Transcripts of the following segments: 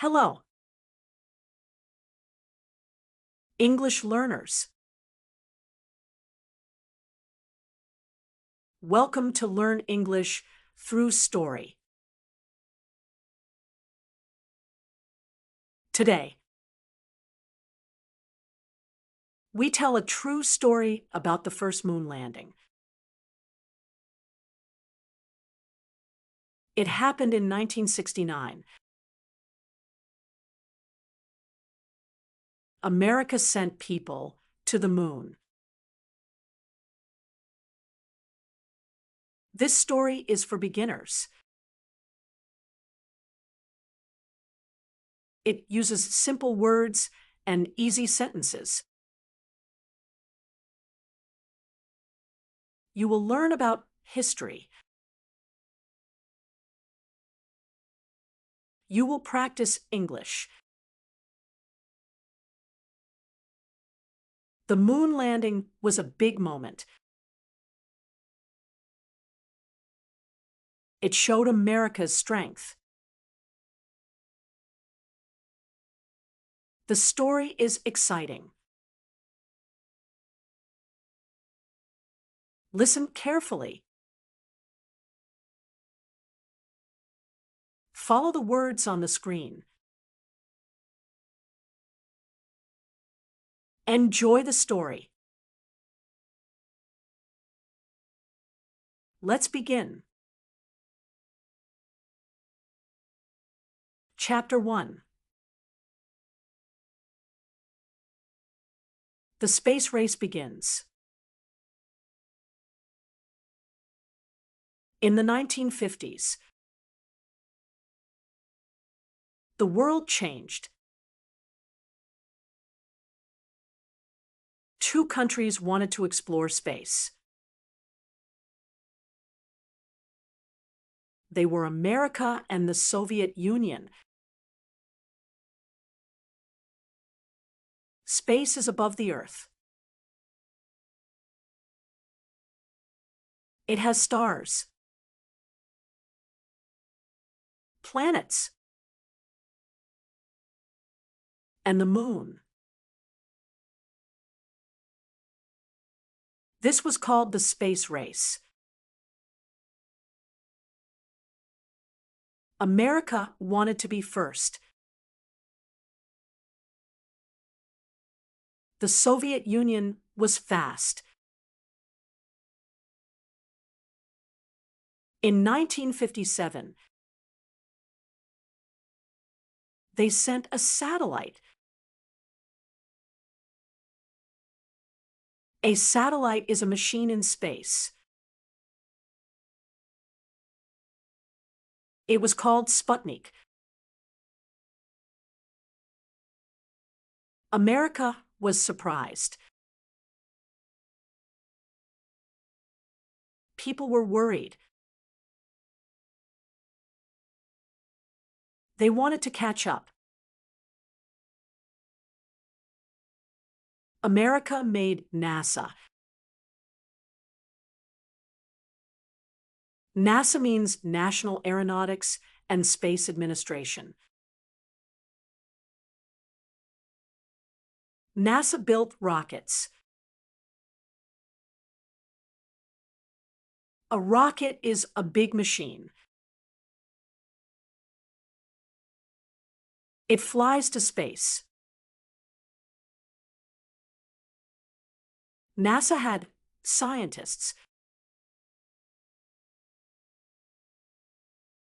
Hello, English learners. Welcome to Learn English Through Story. Today, we tell a true story about the first moon landing. It happened in 1969. America sent people to the moon. This story is for beginners. It uses simple words and easy sentences. You will learn about history. You will practice English. The moon landing was a big moment. It showed America's strength. The story is exciting. Listen carefully. Follow the words on the screen. Enjoy the story. Let's begin. Chapter 1. The space race begins. In the 1950s, the world changed. Two countries wanted to explore space. They were America and the Soviet Union. Space is above the Earth. It has stars, planets, and the moon. This was called the space race. America wanted to be first. The Soviet Union was fast. In 1957, they sent a satellite. A satellite is a machine in space. It was called Sputnik. America was surprised. People were worried. They wanted to catch up. America made NASA. NASA means National Aeronautics and Space Administration. NASA built rockets. A rocket is a big machine. It flies to space. NASA had scientists.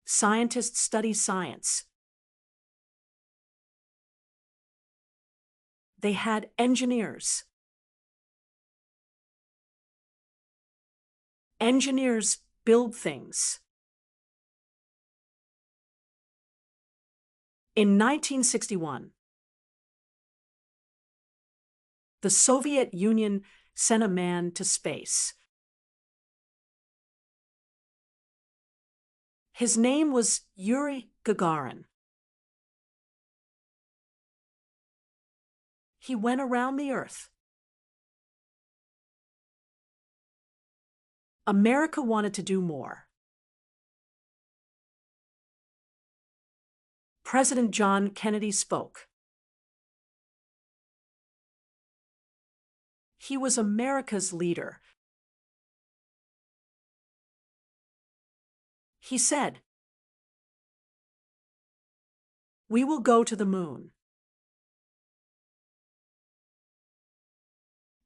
Scientists study science. They had engineers. Engineers build things. In 1961, the Soviet Union sent a man to space. His name was Yuri Gagarin. He went around the Earth. America wanted to do more. President John Kennedy spoke. He was America's leader. He said, "We will go to the moon."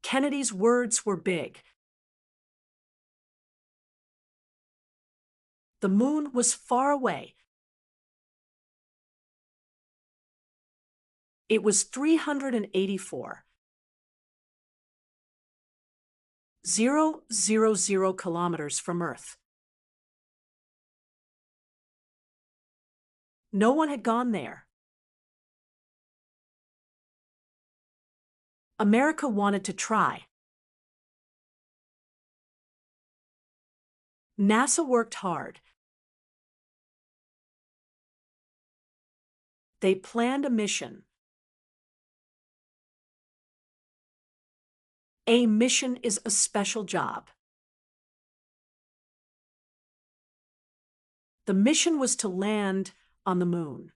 Kennedy's words were big. The moon was far away. It was 384. 000 kilometers from Earth. No one had gone there. America wanted to try. NASA worked hard. They planned a mission. A mission is a special job. The mission was to land on the moon.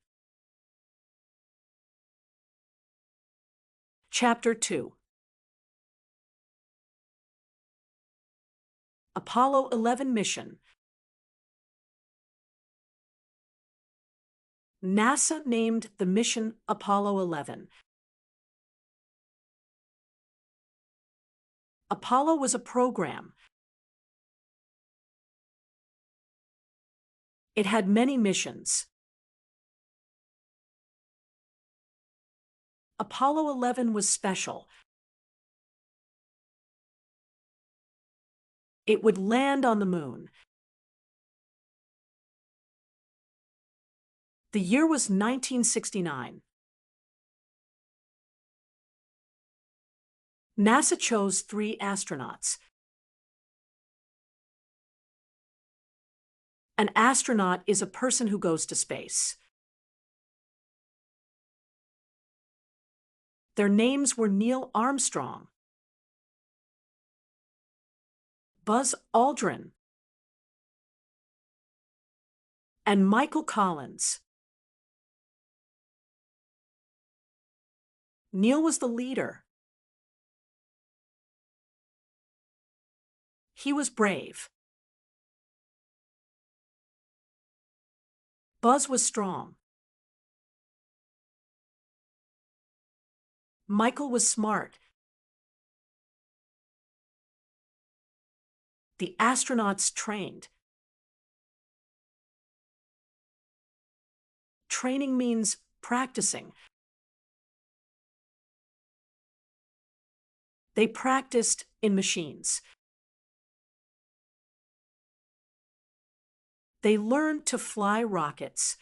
Chapter 2. Apollo 11 mission. NASA named the mission Apollo 11. Apollo was a program. It had many missions. Apollo 11 was special. It would land on the moon. The year was 1969. NASA chose 3 astronauts. An astronaut is a person who goes to space. Their names were Neil Armstrong, Buzz Aldrin, and Michael Collins. Neil was the leader. He was brave. Buzz was strong. Michael was smart. The astronauts trained. Training means practicing. They practiced in machines. They learned to fly rockets.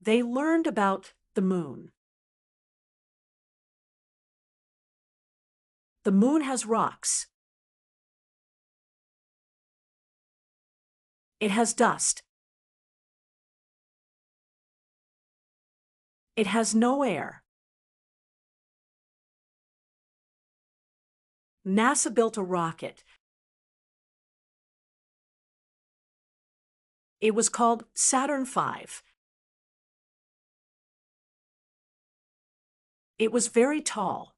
They learned about the moon. The moon has rocks. It has dust. It has no air. NASA built a rocket. It was called Saturn V. It was very tall.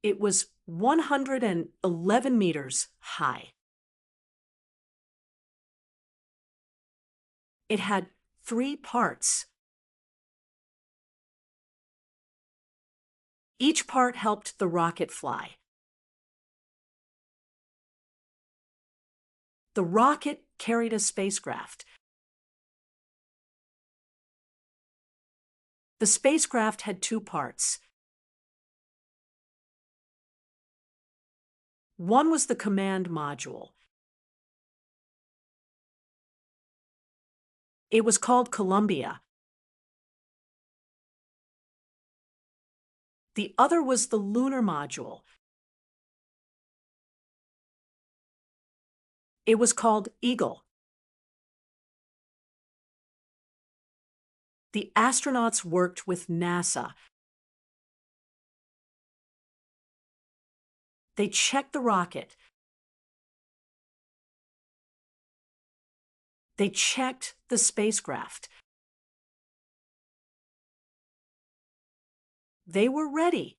It was 111 meters high. It had 3 parts. Each part helped the rocket fly. The rocket carried a spacecraft. The spacecraft had 2 parts. One was the command module. It was called Columbia. The other was the lunar module. It was called Eagle. The astronauts worked with NASA. They checked the rocket. They checked the spacecraft. They were ready.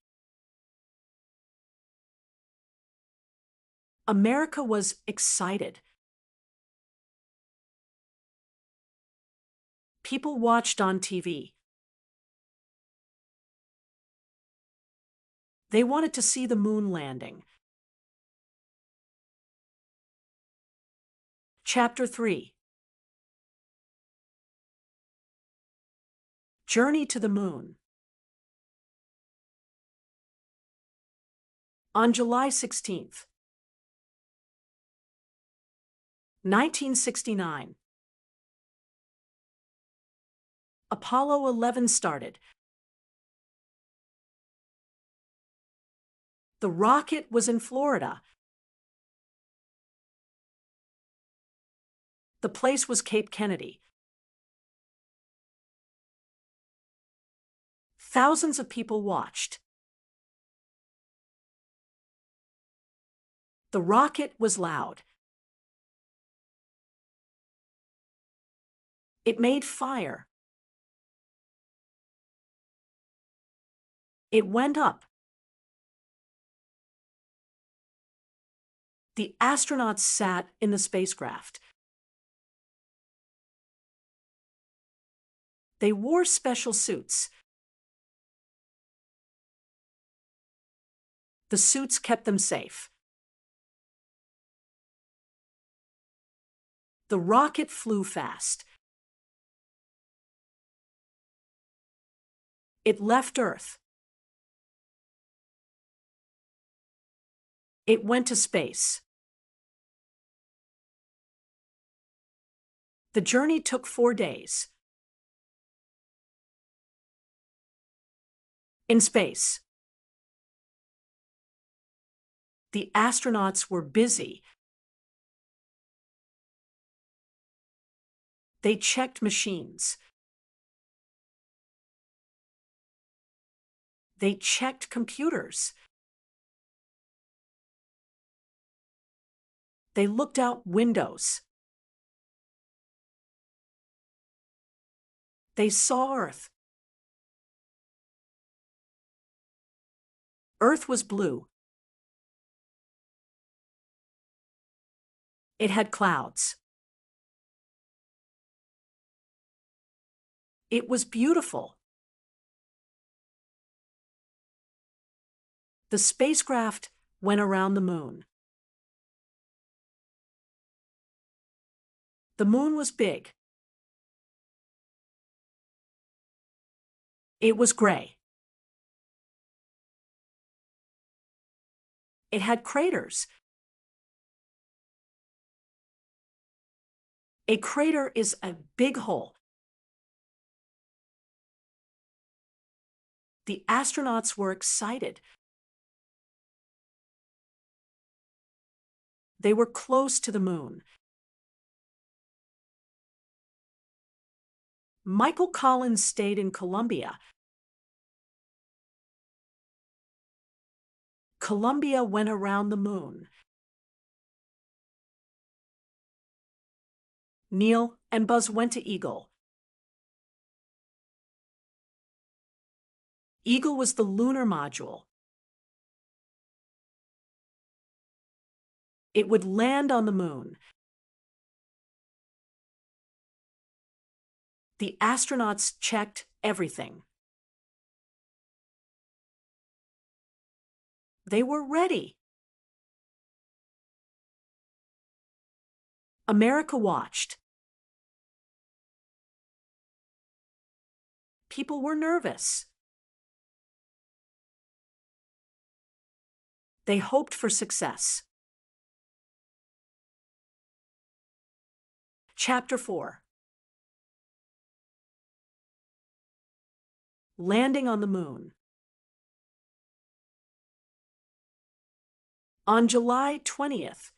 America was excited. People watched on TV. They wanted to see the moon landing. Chapter 3. Journey to the Moon. On July 16th, 1969, Apollo 11 started. The rocket was in Florida. The place was Cape Kennedy. Thousands of people watched. The rocket was loud. It made fire. It went up. The astronauts sat in the spacecraft. They wore special suits. The suits kept them safe. The rocket flew fast. It left Earth. It went to space. The journey took 4 days. In space, the astronauts were busy. They checked machines. They checked computers. They looked out windows. They saw Earth. Earth was blue. It had clouds. It was beautiful. The spacecraft went around the moon. The moon was big. It was gray. It had craters. A crater is a big hole. The astronauts were excited. They were close to the moon. Michael Collins stayed in Columbia. Columbia went around the moon. Neil and Buzz went to Eagle. Eagle was the lunar module. It would land on the moon. The astronauts checked everything. They were ready. America watched. People were nervous. They hoped for success. Chapter 4. Landing on the moon. On July 20th,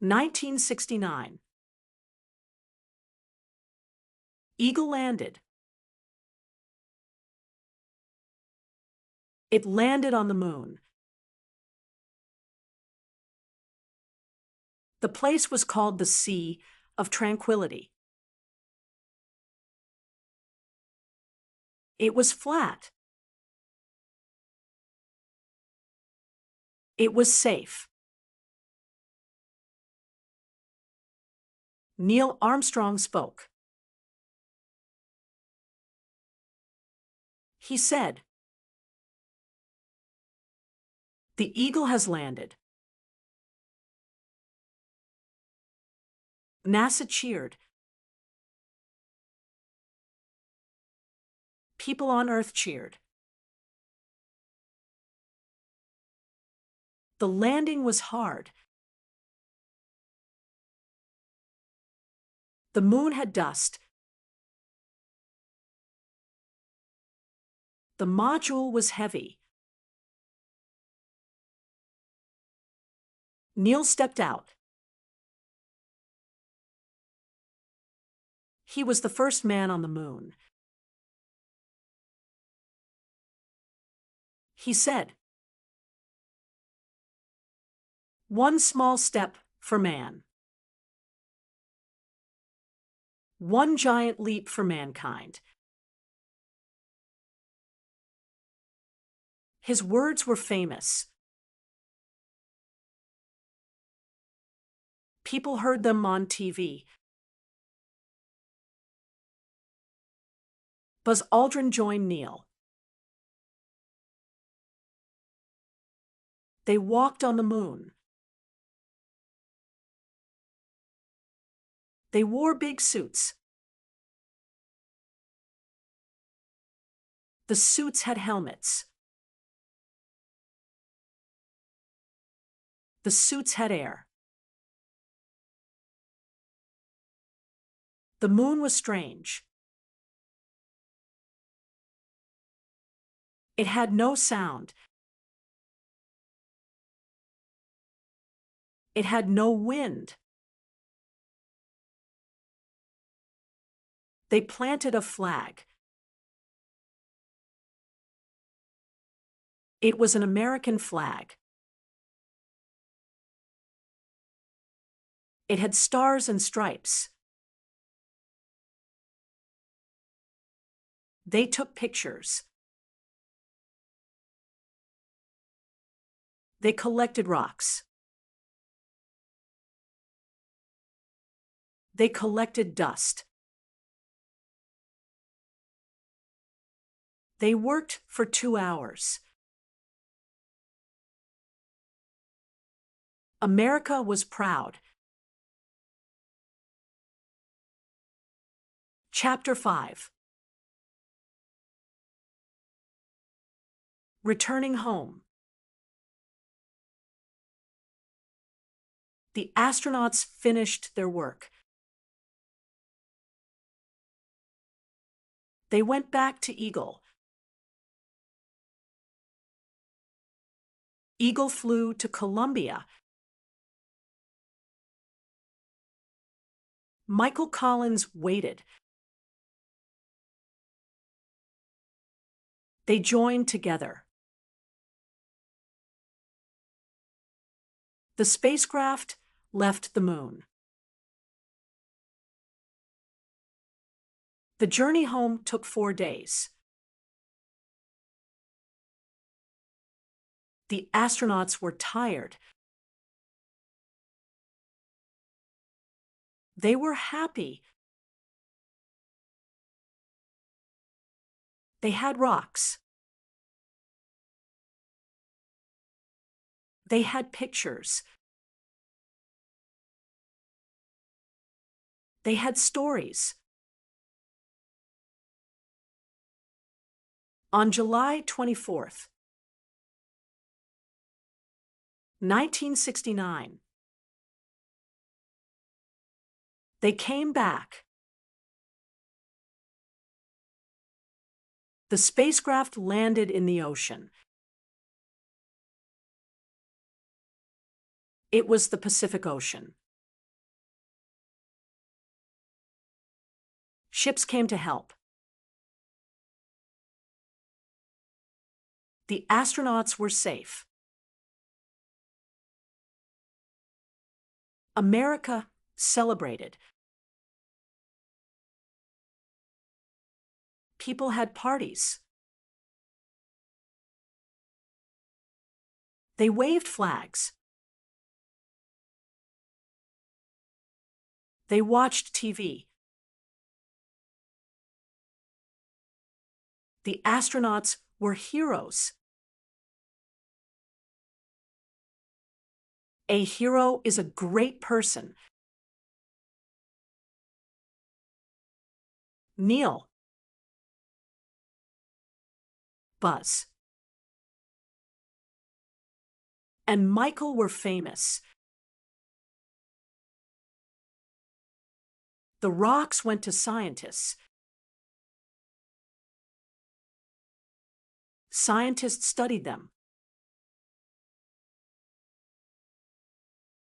1969, Eagle landed. It landed on the moon. The place was called the Sea of Tranquility. It was flat. It was safe. Neil Armstrong spoke. He said, "The Eagle has landed." NASA cheered. People on Earth cheered. The landing was hard. The moon had dust. The module was heavy. Neil stepped out. He was the first man on the moon. He said, "One small step for man. One giant leap for mankind." His words were famous. People heard them on TV. Buzz Aldrin joined Neil. They walked on the moon. They wore big suits. The suits had helmets. The suits had air. The moon was strange. It had no sound. It had no wind. They planted a flag. It was an American flag. It had stars and stripes. They took pictures. They collected rocks. They collected dust. They worked for 2 hours. America was proud. Chapter 5. Returning home. The astronauts finished their work. They went back to Eagle. Eagle flew to Columbia. Michael Collins waited. They joined together. The spacecraft left the moon. The journey home took 4 days. The astronauts were tired. They were happy. They had rocks. They had pictures. They had stories. On July 24th, 1969, they came back. The spacecraft landed in the ocean. It was the Pacific Ocean. Ships came to help. The astronauts were safe. America celebrated. People had parties. They waved flags. They watched TV. The astronauts were heroes. A hero is a great person. Neil. Buzz. And Michael were famous. The rocks went to scientists. Scientists studied them.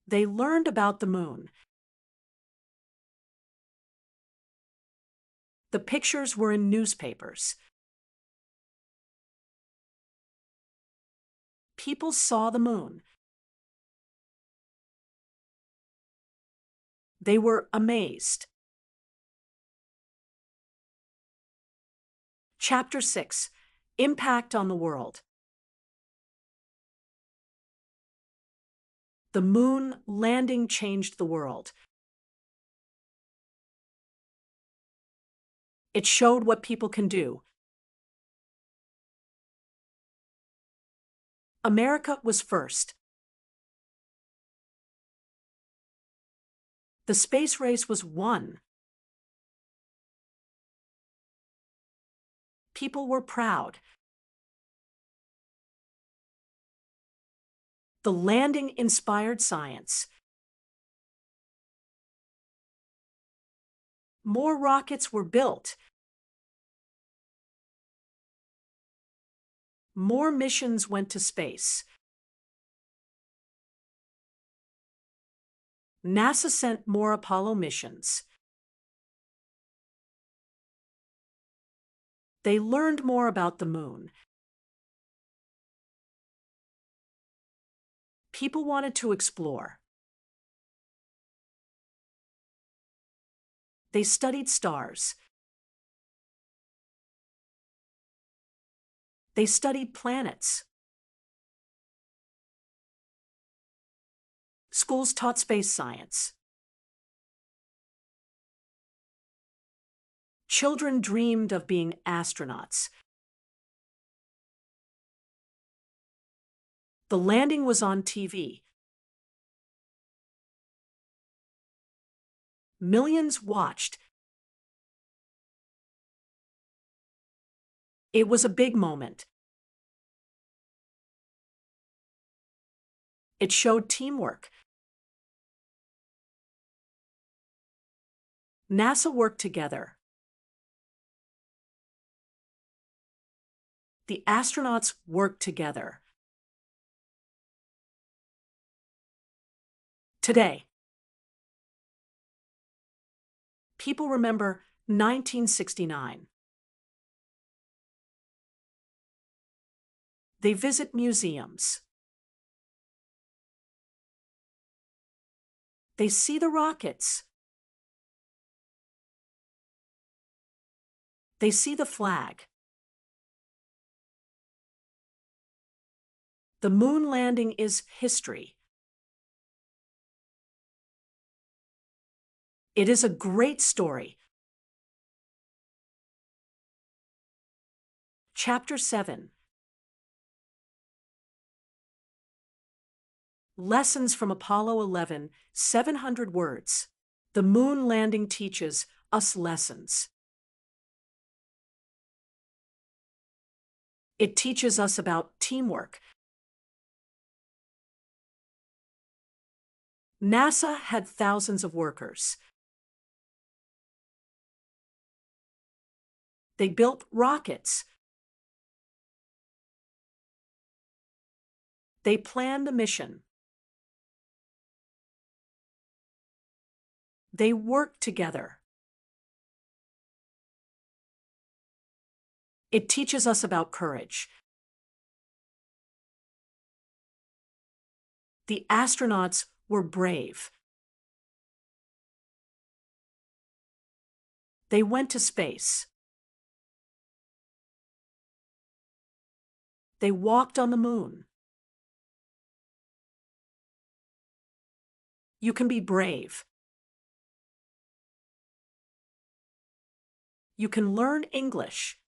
They learned about the moon. The pictures were in newspapers. People saw the moon. They were amazed. Chapter 6: Impact on the World. The moon landing changed the world. It showed what people can do. America was first. The space race was won. People were proud. The landing inspired science. More rockets were built. More missions went to space. NASA sent more Apollo missions. They learned more about the moon. People wanted to explore. They studied stars. They studied planets. Schools taught space science. Children dreamed of being astronauts. The landing was on TV. Millions watched. It was a big moment. It showed teamwork. NASA worked together. The astronauts worked together. Today, people remember 1969. They visit museums. They see the rockets. They see the flag. The moon landing is history. It is a great story. Chapter 7: Lessons from Apollo 11, 700 words. The moon landing teaches us lessons. It teaches us about teamwork. NASA had thousands of workers. They built rockets. They planned the mission. They worked together. It teaches us about courage. The astronauts were brave. They went to space. They walked on the moon. You can be brave. You can learn English.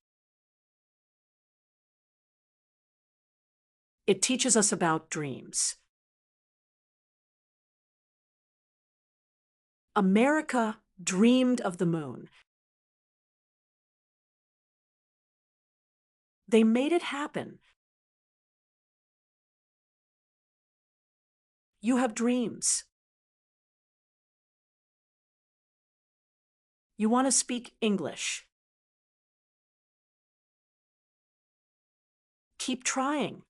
It teaches us about dreams. America dreamed of the moon. They made it happen. You have dreams. You want to speak English. Keep trying.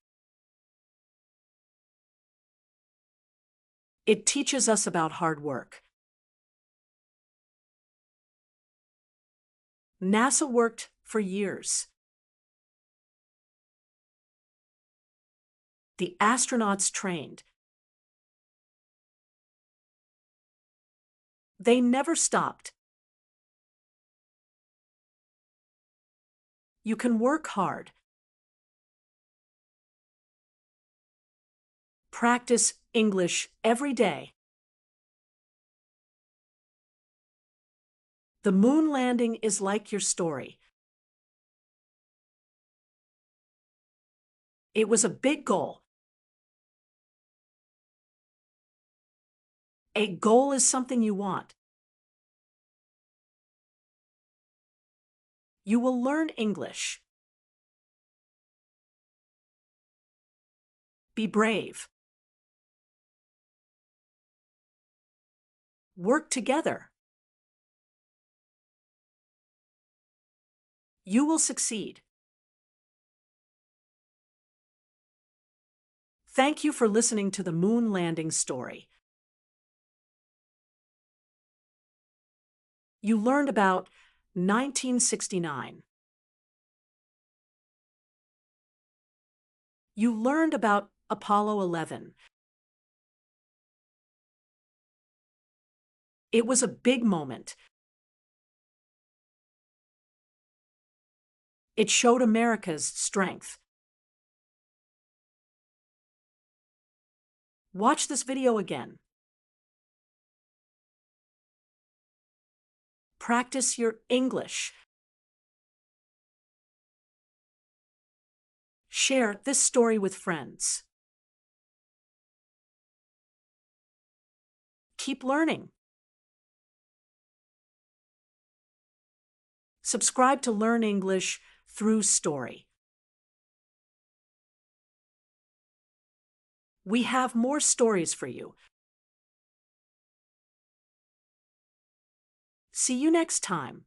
It teaches us about hard work. NASA worked for years. The astronauts trained. They never stopped. You can work hard. Practice English every day. The moon landing is like your story. It was a big goal. A goal is something you want. You will learn English. Be brave. Work together. You will succeed. Thank you for listening to the moon landing story. You learned about 1969. You learned about Apollo 11. It was a big moment. It showed America's strength. Watch this video again. Practice your English. Share this story with friends. Keep learning. Subscribe to Learn English through story. We have more stories for you. See you next time.